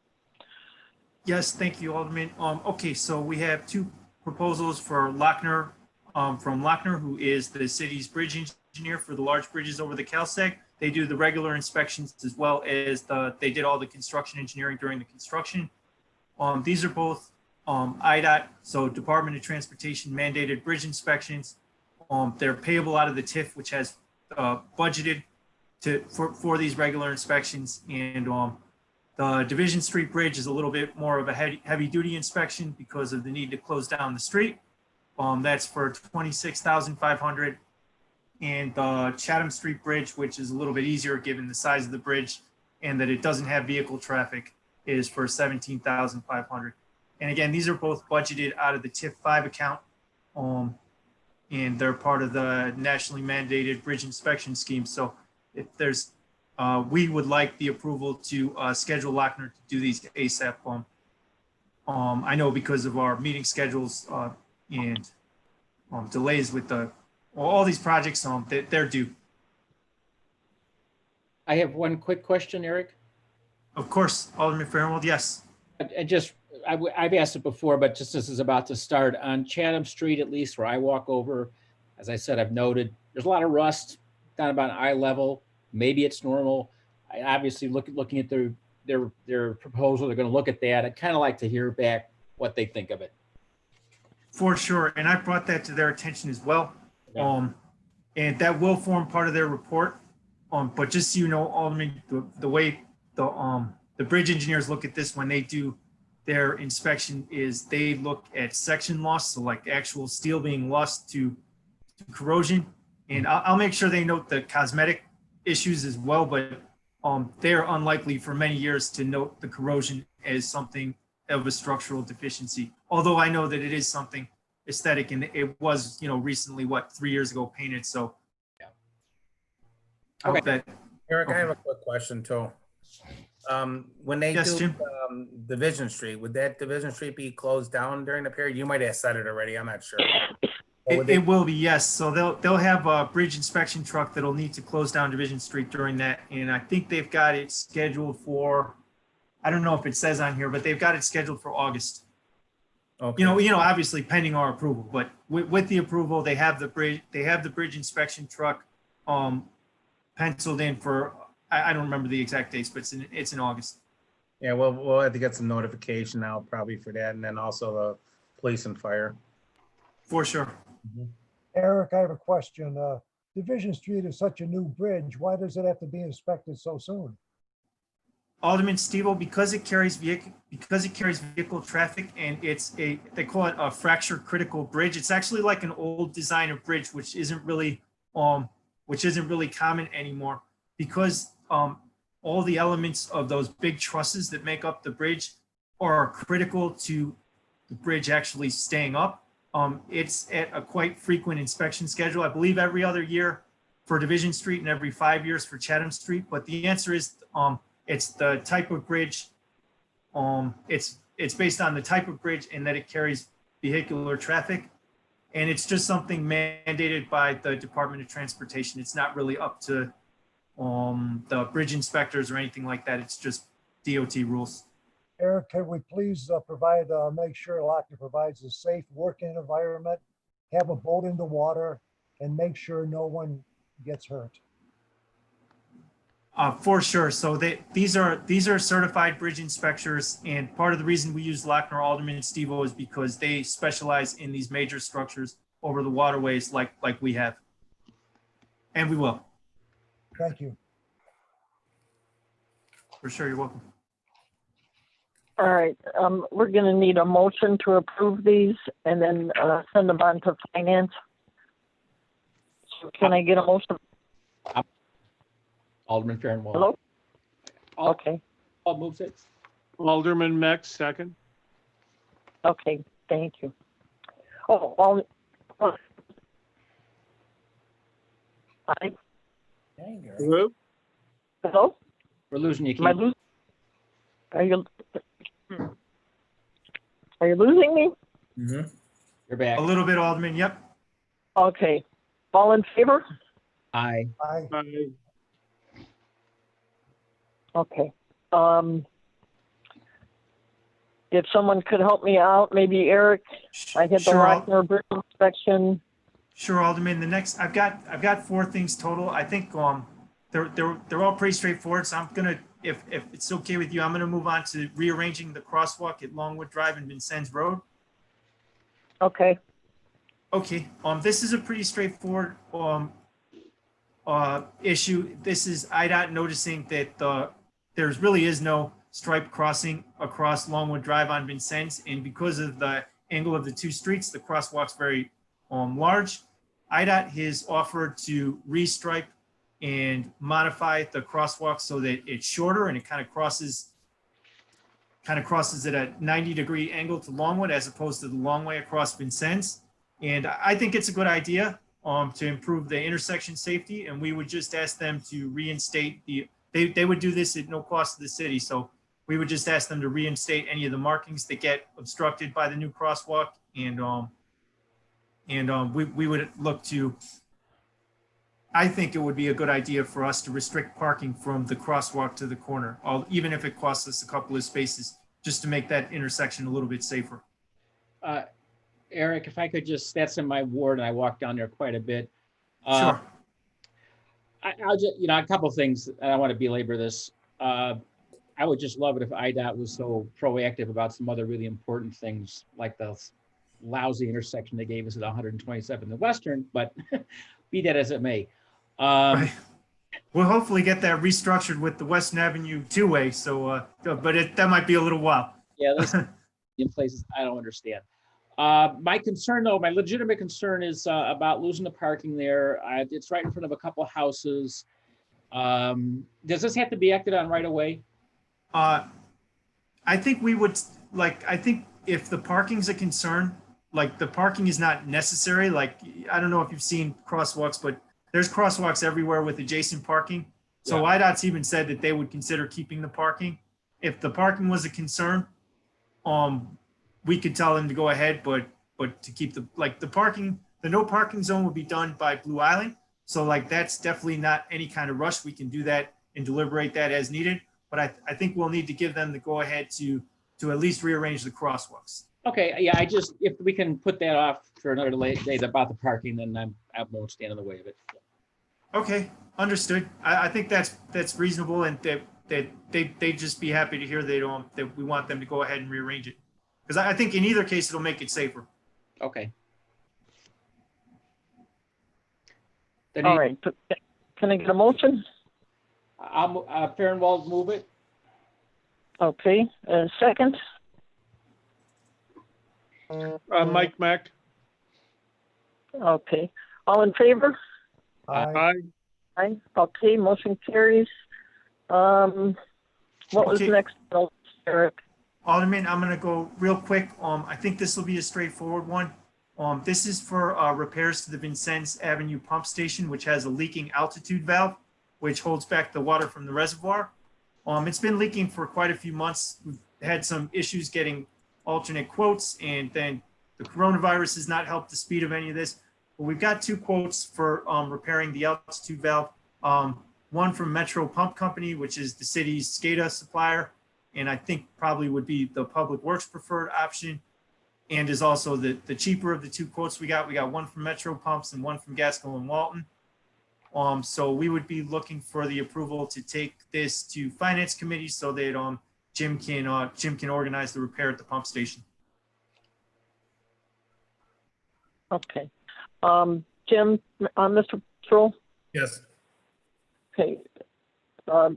Yes, thank you, Alderman. Okay, so we have two proposals for Lochner from Lochner, who is the city's bridge engineer for the large bridges over the CalSeg. They do the regular inspections as well as they did all the construction engineering during the construction. These are both IDOT, so Department of Transportation mandated bridge inspections. They're payable out of the TIF, which has budgeted for these regular inspections. And the Division Street Bridge is a little bit more of a heavy duty inspection because of the need to close down the street. That's for $26,500. And the Chatham Street Bridge, which is a little bit easier given the size of the bridge and that it doesn't have vehicle traffic, is for $17,500. And again, these are both budgeted out of the TIF 5 account. And they're part of the nationally mandated bridge inspection scheme. So if there's, we would like the approval to schedule Lochner to do these ASAP. I know because of our meeting schedules and delays with all these projects, they're due. I have one quick question, Eric. Of course, Alderman Fahrenwald, yes. I've asked it before, but just this is about to start on Chatham Street, at least where I walk over. As I said, I've noted there's a lot of rust down about eye level. Maybe it's normal. I obviously looking at their proposal. They're going to look at that. I'd kind of like to hear back what they think of it. For sure, and I brought that to their attention as well. Okay. And that will form part of their report. But just so you know, Alderman, the way the bridge engineers look at this when they do their inspection is they look at section loss, so like actual steel being lost to corrosion. And I'll make sure they note the cosmetic issues as well, but they're unlikely for many years to note the corrosion as something of a structural deficiency. Although I know that it is something aesthetic, and it was, recently, 3 years ago painted. So yeah. Okay. Eric, I have a quick question too. When they do Division Street, would that Division Street be closed down during the period? You might have said it already. I'm not sure. It will be, yes. So they'll have a bridge inspection truck that'll need to close down Division Street during that, and I think they've got it scheduled for. I don't know if it says on here, but they've got it scheduled for August. Okay. Obviously pending our approval, but with the approval, they have the bridge. They have the bridge inspection truck penciled in for. I don't remember the exact dates, but it's in August. Yeah, well, we'll have to get some notification now probably for that, and then also the police and fire. For sure. Mm-hmm. Eric, I have a question. Division Street is such a new bridge. Why does it have to be inspected so soon? Alderman Stevo, because it carries vehicle traffic, and they call it a fracture critical bridge. It's actually like an old design of bridge, which isn't really common anymore, because all the elements of those big trusses that make up the bridge are critical to the bridge actually staying up. It's at a quite frequent inspection schedule, I believe every other year for Division Street and every 5 years for Chatham Street. But the answer is it's the type of bridge. It's based on the type of bridge and that it carries vehicular traffic. And it's just something mandated by the Department of Transportation. It's not really up to the bridge inspectors or anything like that. It's just DOT rules. Eric, can we please make sure Lochner provides a safe working environment, have a boat in the water, and make sure no one gets hurt? For sure. So these are certified bridge inspectors, and part of the reason we use Lochner, Alderman Stevo, is because they specialize in these major structures over the waterways like we have, and we will. Thank you. For sure, you're welcome. All right, we're going to need a motion to approve these and then send them on to finance. So can I get a motion? Alderman Fahrenwald. Hello? Okay. Paul moves it. Alderman Mech, second. Okay, thank you. Oh, hi. Hello? Hello? We're losing you. Am I losing? Are you losing me? Mm-hmm. You're back. A little bit, Alderman. Yep. Okay. All in favor? Aye. Aye. Aye. Okay. If someone could help me out, maybe Eric, I had the Sure, Lochner bridge inspection Sure, Alderman. The next, I've got 4 things total. I think they're all pretty straightforward. So I'm gonna, if it's okay with you, I'm gonna move on to rearranging the crosswalk at Longwood Drive and Vincennes Road. Okay, Okay. This is a pretty straightforward issue. This is IDOT noticing that there's really is no stripe crossing across Longwood Drive on Vincennes, and because of the angle of the 2 streets, the crosswalk's very large. IDOT has offered to restripe and modify the crosswalk so that it's shorter and it kind of crosses at a 90-degree angle to Longwood as opposed to the long way across Vincennes. And I think it's a good idea to improve the intersection safety, and we would just ask them to reinstate they would do this at no cost to the city. So we would just ask them to reinstate any of the markings that get obstructed by the new crosswalk, and we would look to, I think it would be a good idea for us to restrict parking from the crosswalk to the corner, even if it costs us a couple of spaces, just to make that intersection a little bit safer. Eric, if I could just, that's in my ward and I walk down there quite a bit. Sure. I'll just, a couple of things, and I want to belabor this. I would just love it if IDOT was so proactive about some other really important things, like the lousy intersection they gave us at 127th and Western, but be that as it may. Right. We'll hopefully get that restructured with the Western Avenue 2-way. So, but that might be a little while. Yeah, this in places I don't understand. My concern, though, my legitimate concern is about losing the parking there. It's right in front of a couple of houses. Does this have to be acted on right away? I think we would, I think if the parking's a concern, the parking is not necessary. I don't know if you've seen crosswalks, but there's crosswalks everywhere with adjacent parking. So Yeah. IDOT's even said that they would consider keeping the parking. If the parking was a concern, we could tell them to go ahead, but to keep the parking, the no parking zone would be done by Blue Island. So that's definitely not any kind of rush. We can do that and deliberate that as needed. But I think we'll need to give them the go ahead to at least rearrange the crosswalks. Okay, yeah, if we can put that off for another day about the parking, then I won't stand in the way of it. Okay, understood. I think that's reasonable, and that they'd just be happy to hear that we want them to go ahead and rearrange it. Because I think in either case, it'll make it safer. Okay. all right. Can I get a motion? I'll Fahrenwald move it. Okay, second? Mike Mech. Okay, all in favor? Aye. Aye, okay, motion carries. What was Okay. next, Eric? Alderman, I'm gonna go real quick. I think this will be a straightforward one. This is for repairs to the Vincennes Avenue pump station, which has a leaking altitude valve, which holds back the water from the reservoir. It's been leaking for quite a few months. We've had some issues getting alternate quotes, and then the coronavirus has not helped the speed of any of this. But we've got 2 quotes for repairing the altitude valve. One from Metro Pump Company, which is the city's SCADA supplier, and I think probably would be the Public Works preferred option, and is also the cheaper of the 2 quotes we got. We got one from Metro Pumps and one from Gaskell and Walton. So we would be looking for the approval to take this to Finance Committee so that Jim can organize the repair at the pump station. Okay. Jim, Mr. Patrol? Yes. Okay.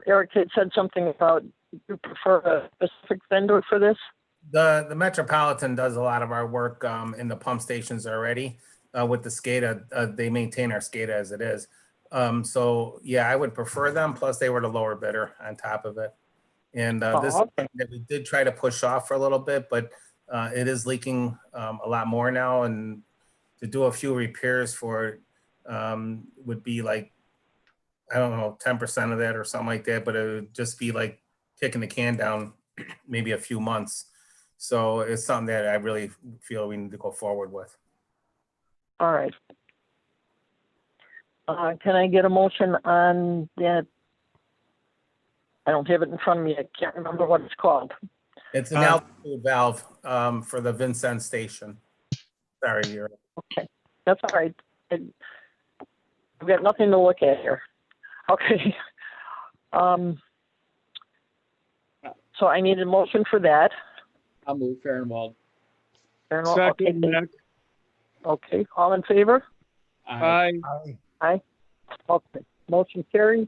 Eric had said something about you prefer a specific vendor for this? The Metropolitan does a lot of our work in the pump stations already with the SCADA. They maintain our SCADA as it is. So yeah, I would prefer them. Plus they were the lower bidder on top of it. And this is something that we did try to push off for a little bit, but it is leaking a lot more now. And to do a few repairs for it would be like, I don't know, 10% of that or something like that, but it would just be like kicking the can down maybe a few months. So it's something that I really feel we need to go forward with. All right. Can I get a motion on that? I don't have it in front of me. I can't remember what it's called. It's an altitude valve for the Vincennes station. Sorry, you're. Okay, that's all right. I've got nothing to look at here. Okay. So I need a motion for that. I'll move Fahrenwald. Okay, Second, Mech. okay, all in favor? Aye. Aye. Okay, motion carries.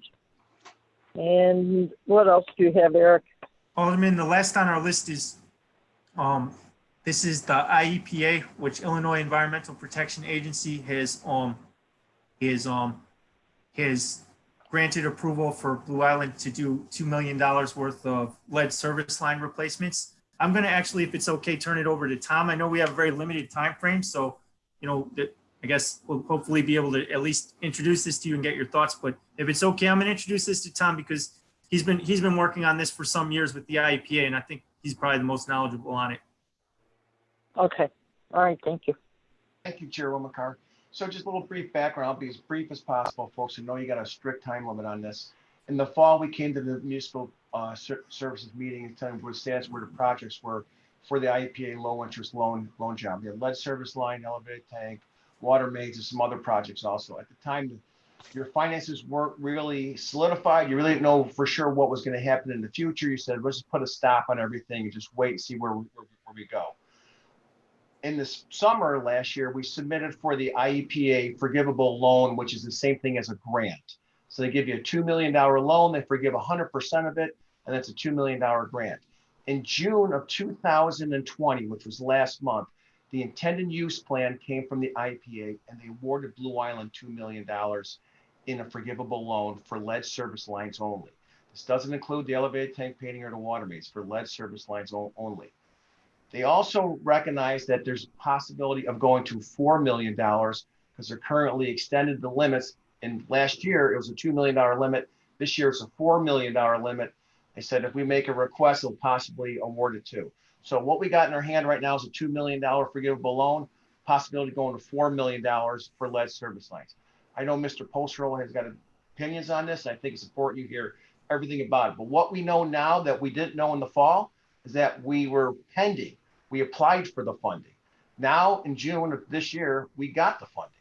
And what else do you have, Eric? Alderman, the last on our list is, this is the IEPA, which Illinois Environmental Protection Agency has granted approval for Blue Island to do $2 million worth of lead service line replacements. I'm going to actually, if it's okay, turn it over to Tom. I know we have a very limited time frame, so, you know, I guess we'll hopefully be able to at least introduce this to you and get your thoughts. But if it's okay, I'm going to introduce this to Tom because he's been working on this for some years with the IEPA, and I think he's probably the most knowledgeable on it. Okay, all right, thank you. Thank you, Chairwoman Carr. So just a little brief background. I'll be as brief as possible, folks, who know you got a strict time limit on this. In the fall, we came to the Municipal Services meeting and telling what status where the projects were for the IEPA low interest loan job. We had lead service line, elevated tank, water mains, and some other projects also. At the time, your finances weren't really solidified. You really didn't know for sure what was going to happen in the future. You said, let's just put a stop on everything and just wait and see where we go. In the summer last year, we submitted for the IEPA forgivable loan, which is the same thing as a grant. So they give you a $2 million loan, they forgive 100% of it, and that's a $2 million grant. In June of 2020, which was last month, the intended use plan came from the IEPA and they awarded Blue Island $2 million in a forgivable loan for lead service lines only. This doesn't include the elevated tank painting or the water mains, for lead service lines only. They also recognize that there's a possibility of going to $4 million because they're currently extended the limits. And last year it was a $2 million limit. This year it's a $4 million limit. They said if we make a request, they'll possibly award it too. So what we got in our hand right now is a $2 million forgivable loan, possibility going to $4 million for lead service lines. I know Mr. Postro has got opinions on this. I think it's important you hear everything about it. But what we know now that we didn't know in the fall is that we were pending. We applied for the funding. Now in June of this year, we got the funding.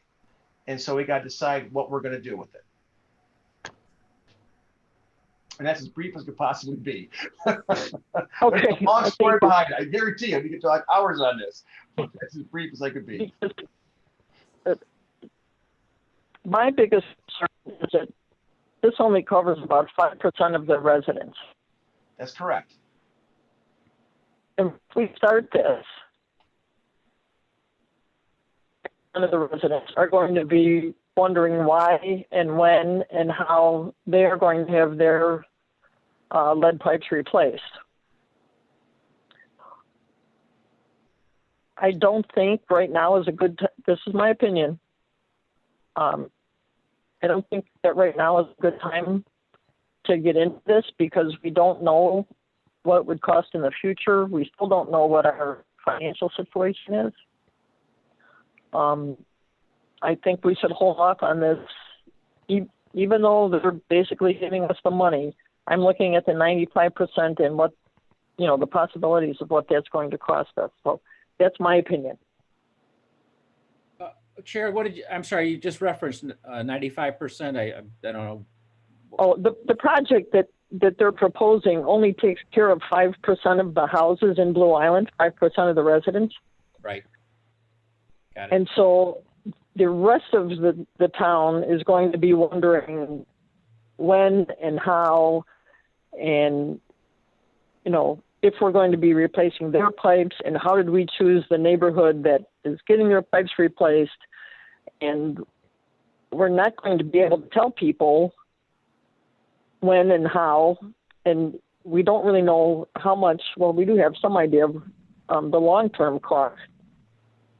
And so we got to decide what we're going to do with it. And that's as brief as could possibly be. Okay. There's a long story behind it. I guarantee you, we could talk hours on this. That's as brief as I could be. My biggest concern is that this only covers about 5% of the residents. That's correct. And if we start this, none of the residents are going to be wondering why and when and how they are going to have their lead pipes replaced. I don't think right now is a good time. This is my opinion. I don't think that right now is a good time to get into this because we don't know what it would cost in the future. We still don't know what our financial situation is. I think we should hold off on this, even though they're basically giving us the money. I'm looking at the 95% and what, you know, the possibilities of what that's going to cost us. So that's my opinion. Chair, what did you, I'm sorry, you just referenced 95%. I don't know. Oh, the project that they're proposing only takes care of 5% of the houses in Blue Island, 5% of the residents. Right. Got it. And so the rest of the town is going to be wondering when and how and, you know, if we're going to be replacing their pipes and how did we choose the neighborhood that is getting their pipes replaced. And we're not going to be able to tell people when and how, and we don't really know how much. Well, we do have some idea of the long-term cost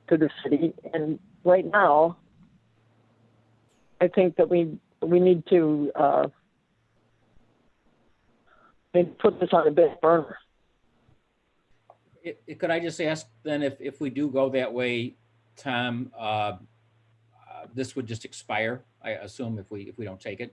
to the city, and right now I think that we need to maybe put this on a back burner. Could I just ask then if we do go that way, Tom, this would just expire, I assume, if we don't take it?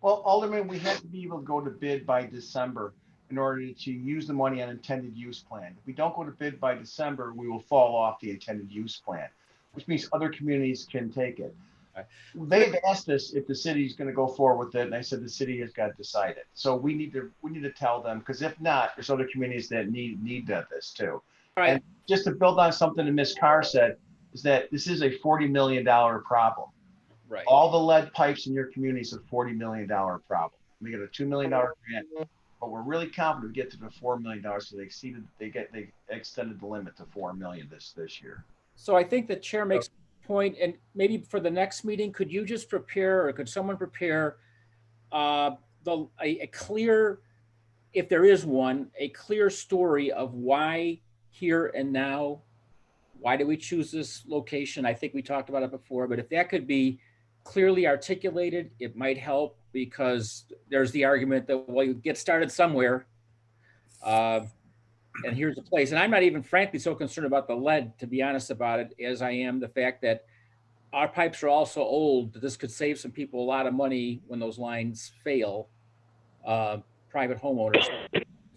Well, Alderman, we have to be able to go to bid by December in order to use the money on intended use plan. If we don't go to bid by December, we will fall off the intended use plan. which means other communities can take it. Right. They've asked us if the city's going to go forward with it, and I said the city has got to decide it. So we need to tell them, because if not, there's other communities that need this too. All right. And just to build on something that Ms. Carr said, is that this is a $40 million problem. Right. All the lead pipes in your community is a $40 million problem. We get a $2 million grant, but we're really confident we get to the $4 million. So they extended the limit to $4 million this year. So I think the chair makes a point, and maybe for the next meeting, could you just prepare, or could someone prepare a clear, if there is one, a clear story of why here and now, why do we choose this location? I think we talked about it before, but if that could be clearly articulated, it might help, because there's the argument that, well, you get started somewhere, and here's the place. And I'm not even frankly so concerned about the lead, to be honest about it, as I am the fact that our pipes are also old, that this could save some people a lot of money when those lines fail, private homeowners,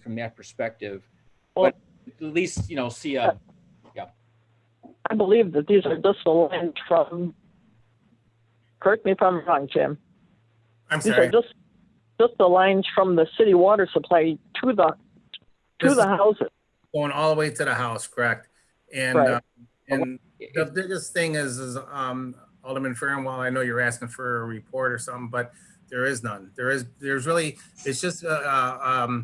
from that perspective. But at least, see a, I believe that these are just the lines from, correct me if I'm wrong, Jim. I'm These sorry. are just the lines from the city water supply to the houses. Going all the way to the house, correct? And Right. and the biggest thing is Alderman Fahrenwald, I know you're asking for a report or something, but there is none. There's really, it's just a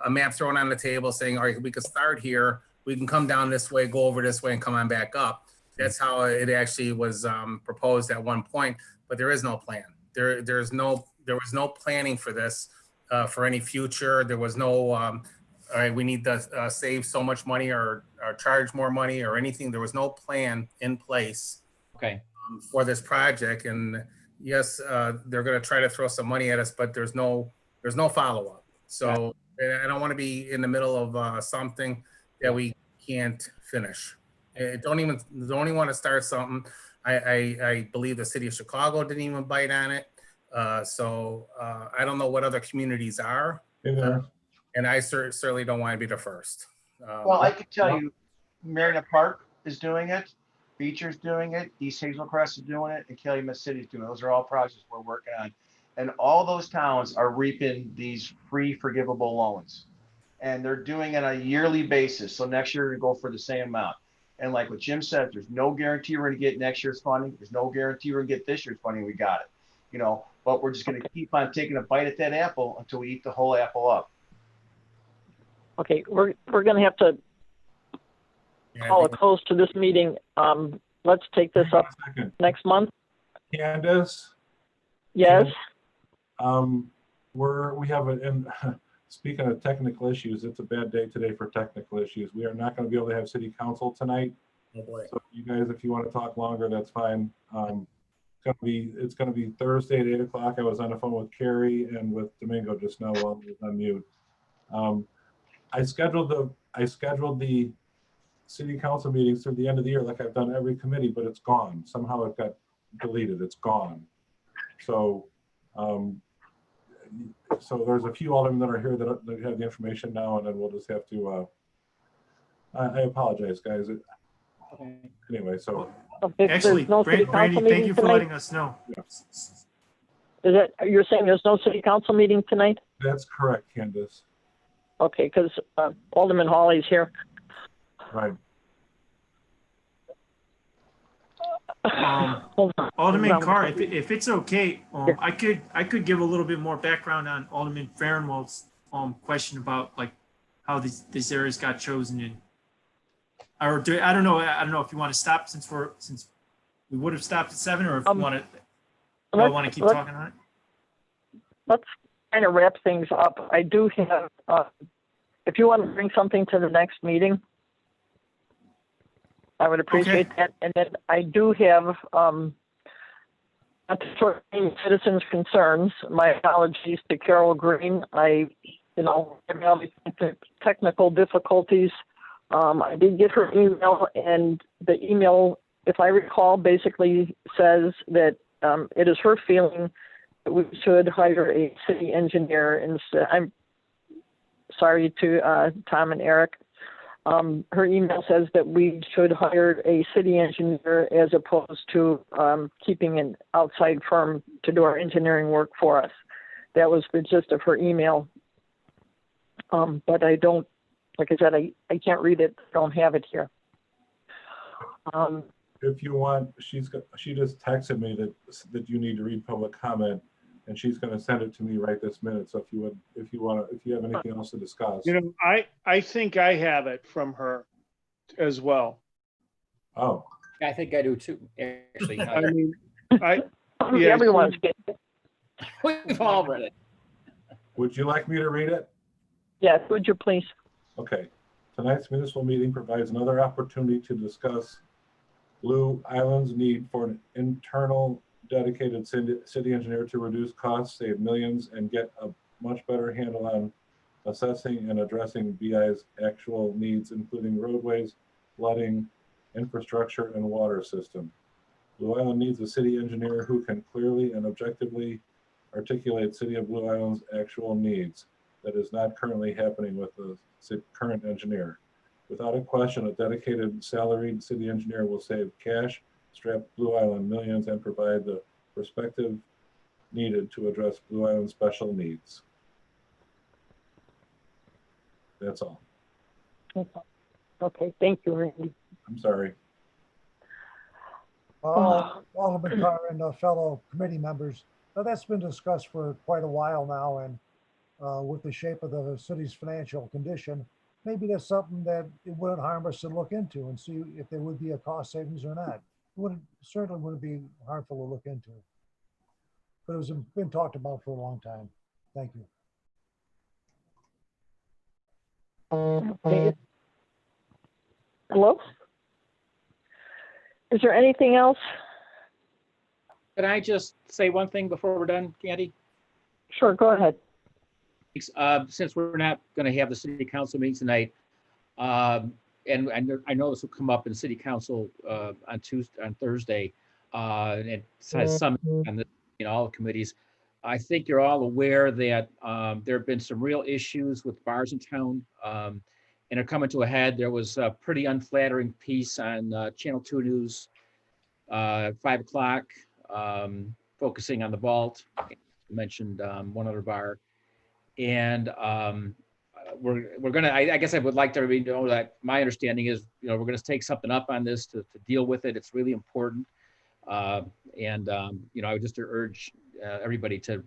map thrown on the table saying, all right, we could start here, we can come down this way, go over this way, and come on back up. That's how it actually was proposed at one point, but there is no plan. There was no planning for this for any future. There was no, all right, we need to save so much money or charge more money or anything. There was no plan in place for this project. And yes, they're going to try to throw some money at us, but there's no follow-up. So I don't want to be in the middle of something that we can't finish. Don't even want to start something. I believe the city of Chicago didn't even bite on it. So I don't know what other communities are. And I certainly don't want to be the first. Well, I can tell you, Marina Park is doing it, Beecher's doing it, East Hazel Crest is doing it, and Calumet City is doing it. Those are all projects we're working on. And all those towns are reaping these free forgivable loans. And they're doing it on a yearly basis. So next year we go for the same amount. And like what Jim said, there's no guarantee we're going to get next year's funding. There's no guarantee we're going to get this year's funding. We got it, but we're just going to keep on taking a bite at that apple until we eat the whole apple up. Okay, we're going to have to call a close to this meeting. Let's take this up next month. Candace? Yes? We have and speaking of technical issues, it's a bad day today for technical issues. We are not going to be able to have city council tonight. Oh boy. So you guys, if you want to talk longer, that's fine. It's going to be Thursday at 8 o'clock. I was on the phone with Carrie and with Domingo just now while he was on mute. I scheduled the city council meetings through the end of the year like I've done every committee, but it's gone. Somehow it got deleted. It's gone. So so there's a few aldermen that are here that have the information now, and then we'll just have to I apologize, guys. Anyway, so Actually, Brandy, thank you for letting us know. Is that, you're saying there's no city council meeting tonight? That's correct, Candace. Okay, because Alderman Hawley's here. Right. Alderman Carr, if it's okay, I could give a little bit more background on Alderman Fahrenwald's question about like how these areas got chosen in. Or I don't know if you want to stop since we would have stopped at 7, or if you want to keep talking on it. Let's kind of wrap things up. I do have, if you want to bring something to the next meeting, I would appreciate that. And then I do have, not to short citizens' concerns, my apologies to Carol Green. I'm having technical difficulties. I did get her email, and the email, if I recall, basically says that it is her feeling that we should hire a city engineer instead. I'm sorry to Tom and Eric. her email says that we should hire a city engineer as opposed to keeping an outside firm to do our engineering work for us. That was the gist of her email. But I don't, like I said, I can't read it. Don't have it here. If you want, she just texted me that you need to read public comment, and she's going to send it to me right this minute. So if you have anything else to discuss. You know, I think I have it from her as well. Oh, I think I do too, actually. I mean, yeah, Everyone's getting it. We've all read it. would you like me to read it? Yes, would you please? Okay. Tonight's municipal meeting provides another opportunity to discuss Blue Island's need for an internal dedicated city engineer to reduce costs, save millions, and get a much better handle on assessing and addressing BI's actual needs, including roadways, flooding, infrastructure, and water system. Blue Island needs a city engineer who can clearly and objectively articulate City of Blue Island's actual needs. That is not currently happening with the current engineer. Without a question, a dedicated salaried city engineer will save cash, strap Blue Island millions, and provide the perspective needed to address Blue Island's special needs. That's all. Okay, thank you, Randy. I'm sorry. Alderman Carr and fellow committee members, that's been discussed for quite a while now, and with the shape of the city's financial condition, maybe that's something that it wouldn't harm us to look into and see if there would be a cost savings or not. Certainly wouldn't be harmful to look into. But it's been talked about for a long time. Thank you. Okay. Hello? Is there anything else? Can I just say one thing before we're done, Candy? Sure, go ahead. Since we're not going to have the city council meeting tonight, and I know this will come up in city council on Thursday, and it has some on the, all the committees. I think you're all aware that there have been some real issues with bars in town, and are coming to a head. There was a pretty unflattering piece on Channel 2 News, 5 o'clock, focusing on the Vault. I mentioned one other bar. And we're gonna, I guess I would like to everybody to know that my understanding is, we're gonna take something up on this to deal with it. It's really important. I would just urge everybody to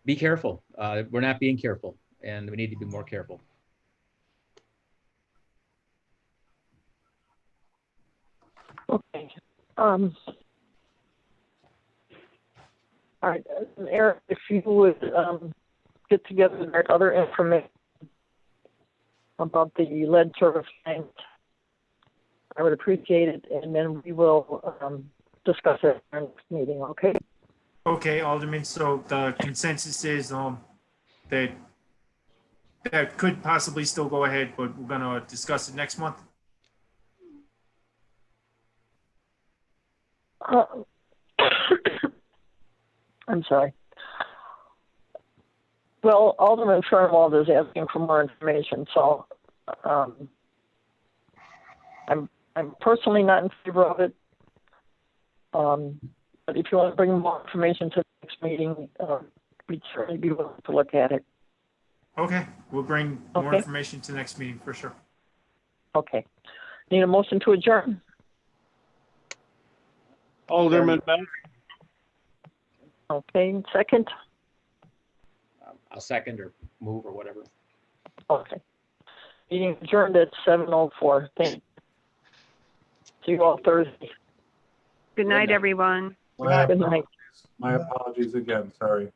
be careful. We're not being careful, and we need to be more careful. Okay. All right, Eric, if you would get together that other information about the lead service tank, I would appreciate it, and then we will discuss it in our next meeting, okay? Okay, Alderman, so the consensus is that could possibly still go ahead, but we're gonna discuss it next month. I'm sorry. Well, Alderman Fahrenwald is asking for more information, so I'm personally not in favor of it. But if you want to bring more information to the next meeting, we'd certainly be willing to look at it. Okay, we'll bring more information to the next meeting for sure. Okay. Need a motion to adjourn? Alderman Mech. Okay, second? I'll second or move or whatever. Okay. Meeting adjourned at 7:04. Thank you. See you all Thursday. Good night, everyone. Good night. My apologies again, sorry.